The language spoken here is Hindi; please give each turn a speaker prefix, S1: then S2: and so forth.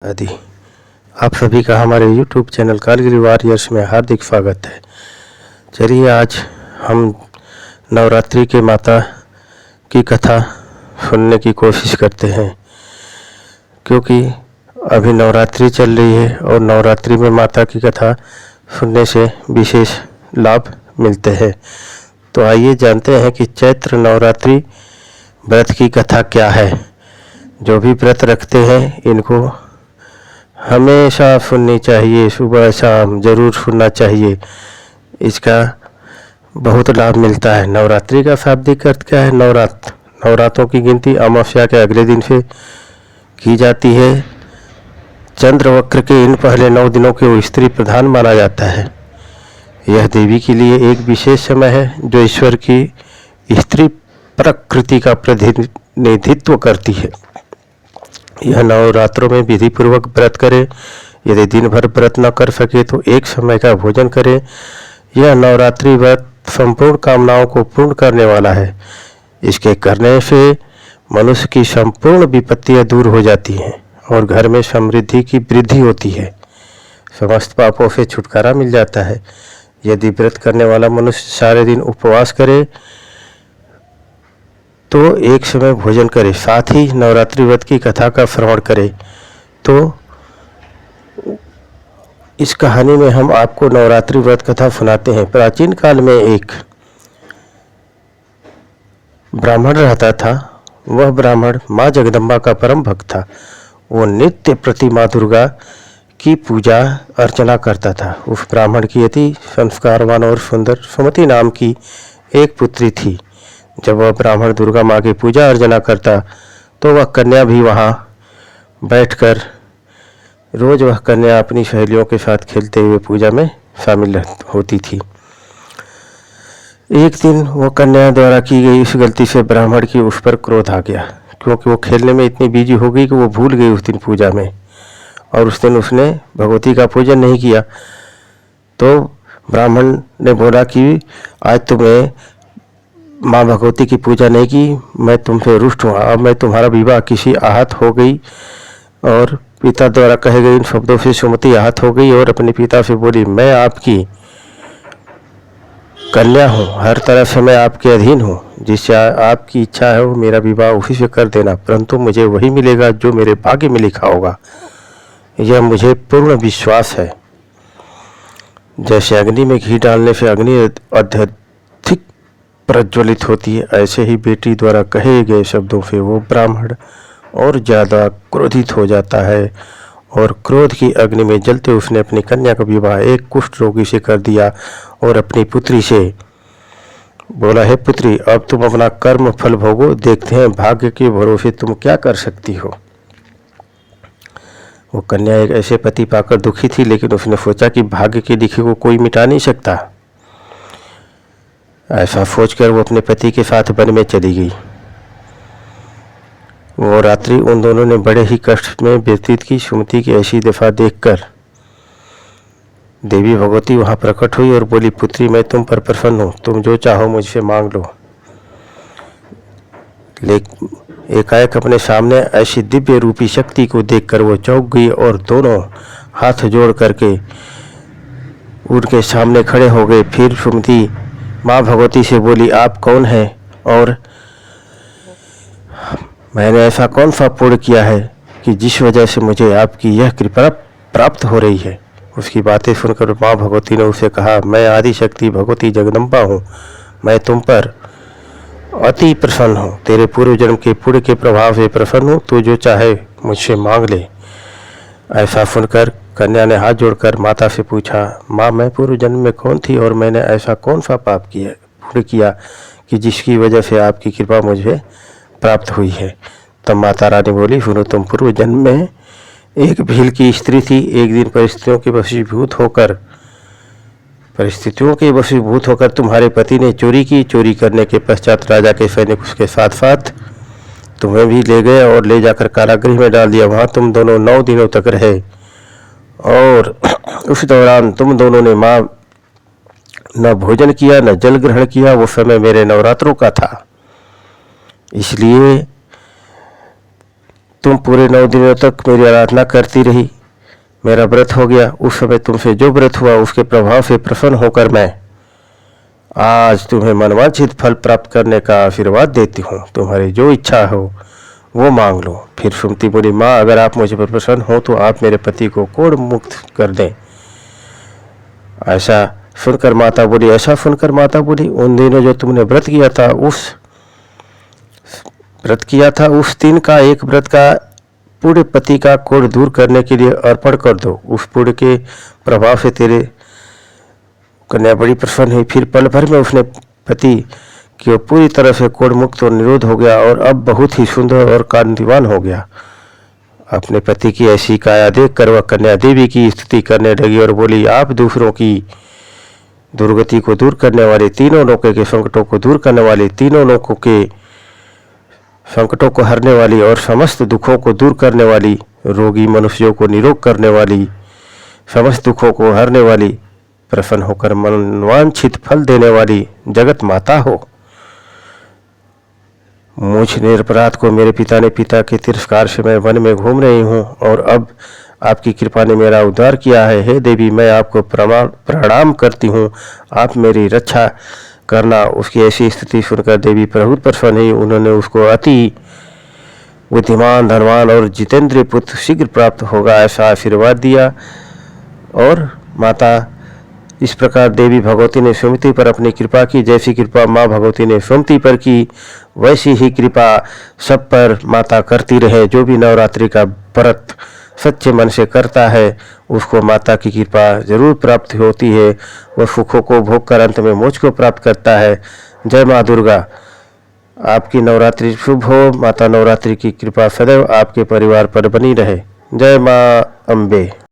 S1: आदि। आप सभी का हमारे YouTube चैनल कालगिरी वॉरियर्स में हार्दिक स्वागत है। चलिए आज हम नवरात्रि के माता की कथा सुनने की कोशिश करते हैं, क्योंकि अभी नवरात्रि चल रही है और नवरात्रि में माता की कथा सुनने से विशेष लाभ मिलते हैं। तो आइए जानते हैं कि चैत्र नवरात्रि व्रत की कथा क्या है। जो भी व्रत रखते हैं इनको हमेशा सुननी चाहिए, सुबह शाम ज़रूर सुनना चाहिए। इसका बहुत लाभ मिलता है। नवरात्रि का शाब्दिक अर्थ क्या है? नवरात्रों की गिनती अमावस्या के अगले दिन से की जाती है। चंद्र वक्र के इन पहले 9 दिनों को स्त्री प्रधान माना जाता है। यह देवी के लिए एक विशेष समय है जो ईश्वर की स्त्री प्रकृति का प्रतिनिधित्व करती है। यह नवरात्रों में विधि पूर्वक व्रत करें। यदि दिन भर व्रत न कर सके तो एक समय का भोजन करें। यह नवरात्रि व्रत संपूर्ण कामनाओं को पूर्ण करने वाला है। इसके करने से मनुष्य की संपूर्ण विपत्तियां दूर हो जाती हैं और घर में समृद्धि की वृद्धि होती है। समस्त पापों से छुटकारा मिल जाता है। यदि व्रत करने वाला मनुष्य सारे दिन उपवास करे तो एक समय भोजन करे, साथ ही नवरात्रि व्रत की कथा का श्रवण करे। तो इस कहानी में हम आपको नवरात्रि व्रत कथा सुनाते हैं। प्राचीन काल में एक ब्राह्मण रहता था। वह ब्राह्मण माँ जगदम्बा का परम भक्त था। वो नित्य प्रति माँ दुर्गा की पूजा अर्चना करता था। उस ब्राह्मण की अति संस्कारवान और सुंदर सुमति नाम की एक पुत्री थी। जब वह ब्राह्मण दुर्गा माँ की पूजा अर्चना करता तो वह कन्या भी वहाँ बैठकर रोज वह कन्या अपनी सहेलियों के साथ खेलते हुए पूजा में शामिल होती थी। एक दिन वो कन्या द्वारा की गई इस गलती से ब्राह्मण की उस पर क्रोध आ गया, क्योंकि वो खेलने में इतनी बिजी हो गई कि वो भूल गई उस दिन पूजा में, और उस दिन उसने भगवती का पूजन नहीं किया। तो ब्राह्मण ने बोला कि आज तुम्हें माँ भगवती की पूजा नहीं की, मैं तुमसे रुष्ट हूँ। अब मैं तुम्हारा विवाह किसी आहत हो गई। और पिता द्वारा कहे गए इन शब्दों से सुमति आहत हो गई और अपने पिता से बोली, मैं आपकी कन्या हूँ, हर तरह से मैं आपके अधीन हूँ। जिससे आपकी इच्छा है वो मेरा विवाह उसी से कर देना, परंतु मुझे वही मिलेगा जो मेरे भाग्य में लिखा होगा। यह मुझे पूर्ण विश्वास है। जैसे अग्नि में घी डालने से अग्नि अत्यधिक प्रज्वलित होती है, ऐसे ही बेटी द्वारा कहे गए शब्दों से वो ब्राह्मण और ज़्यादा क्रोधित हो जाता है और क्रोध की अग्नि में जलते उसने अपनी कन्या का विवाह एक कुष्ठ रोगी से कर दिया और अपनी पुत्री से बोला, हे पुत्री, अब तुम अपना कर्म फल भोगो, देखते हैं भाग्य के भरोसे तुम क्या कर सकती हो। वो कन्या एक ऐसे पति पाकर दुखी थी, लेकिन उसने सोचा कि भाग्य की लिखी को कोई मिटा नहीं सकता। ऐसा सोचकर वो अपने पति के साथ वन में चली गई। वो रात्रि उन दोनों ने बड़े ही कष्ट में व्यतीत की। सुमति की ऐसी दफा देखकर देवी भगवती वहाँ प्रकट हुई और बोली, पुत्री, मैं तुम पर प्रसन्न हूँ, तुम जो चाहो मुझसे मांग लो। लेकिन एकाएक अपने सामने ऐसी दिव्य रूपी शक्ति को देखकर वो चौंक गई और दोनों हाथ जोड़ करके उनके सामने खड़े हो गए। फिर सुमति माँ भगवती से बोली, आप कौन हैं और मैंने ऐसा कौन सा पुण्य किया है कि जिस वजह से मुझे आपकी यह कृपा प्राप्त हो रही है। उसकी बातें सुनकर माँ भगवती ने उसे कहा, मैं आदि शक्ति भगवती जगदम्बा हूँ, मैं तुम पर अति प्रसन्न हूँ, तेरे पूर्व जन्म के पुण्य के प्रभाव से प्रसन्न हूँ, तू जो चाहे मुझसे मांग ले। ऐसा सुनकर कन्या ने हाथ जोड़कर माता से पूछा, माँ, मैं पूर्व जन्म में कौन थी और मैंने ऐसा कौन सा पाप किया पुण्य किया कि जिसकी वजह से आपकी कृपा मुझे प्राप्त हुई है। तब माता रानी बोली, सुनो, तुम पूर्व जन्म में एक भील की स्त्री थी। एक दिन परिस्थितियों के वशीभूत होकर तुम्हारे पति ने चोरी की। चोरी करने के पश्चात राजा के सैनिक उसके साथ साथ तुम्हें भी ले गए और ले जाकर कारागृह में डाल दिया। वहाँ तुम दोनों 9 दिनों तक रहे और उस दौरान तुम दोनों ने माँ न भोजन किया न जल ग्रहण किया। वो समय मेरे नवरात्रों का था, इसलिए तुम पूरे 9 दिनों तक मेरी आराधना करती रही, मेरा व्रत हो गया। उस समय तुमसे जो व्रत हुआ उसके प्रभाव से प्रसन्न होकर मैं आज तुम्हें मनवांछित फल प्राप्त करने का आशीर्वाद देती हूँ। तुम्हारी जो इच्छा हो वो मांग लो। फिर सुमति बोली, माँ अगर आप मुझे पर प्रसन्न हो तो आप मेरे पति को कोढ़ मुक्त कर दें। ऐसा सुनकर माता बोली, उन दिनों जो तुमने व्रत किया था उस दिन का एक व्रत का पुण्य पति का कोढ़ दूर करने के लिए अर्पण कर दो। उस पुण्य के प्रभाव से तेरे कन्या बड़ी प्रसन्न हुई। फिर पल भर में उसने पति की पूरी तरह से कोढ़ मुक्त और निरोध हो गया और अब बहुत ही सुंदर और कांतिवान हो गया। अपने पति की ऐसी काया देखकर वह कन्या देवी की स्तुति करने लगी और बोली, आप दूसरों की दुर्गति को दूर करने वाले, तीनों लोकों के संकटों को दूर करने वाली, तीनों लोकों के संकटों को हरने वाली और समस्त दुखों को दूर करने वाली, रोगी मनुष्यों को निरोग करने वाली, समस्त दुखों को हरने वाली, प्रसन्न होकर मनवांछित फल देने वाली जगत माता हो। मुझ निरपराध को मेरे पिता के तिरस्कार से मैं वन में घूम रही हूँ और अब आपकी कृपा ने मेरा उद्धार किया है। हे देवी, मैं आपको प्रणाम करती हूँ, आप मेरी रक्षा करना। उसकी ऐसी स्थिति सुनकर देवी बहुत प्रसन्न हुई। उन्होंने उसको अति बुद्धिमान, धनवान और जितेंद्रिय पुत्र शीघ्र प्राप्त होगा ऐसा आशीर्वाद दिया। और माता इस प्रकार देवी भगवती ने सुमति पर अपनी कृपा की। जैसी कृपा माँ भगवती ने सुमति पर की वैसी ही कृपा सब पर माता करती रहे। जो भी नवरात्रि का व्रत सच्चे मन से करता है उसको माता की कृपा जरूर प्राप्त होती है। वह सुखों को भोग कर अंत में मोक्ष को प्राप्त करता है। जय माँ दुर्गा। आपकी नवरात्रि शुभ हो। माता नवरात्रि की कृपा सदैव आपके परिवार पर बनी रहे। जय माँ अम्बे।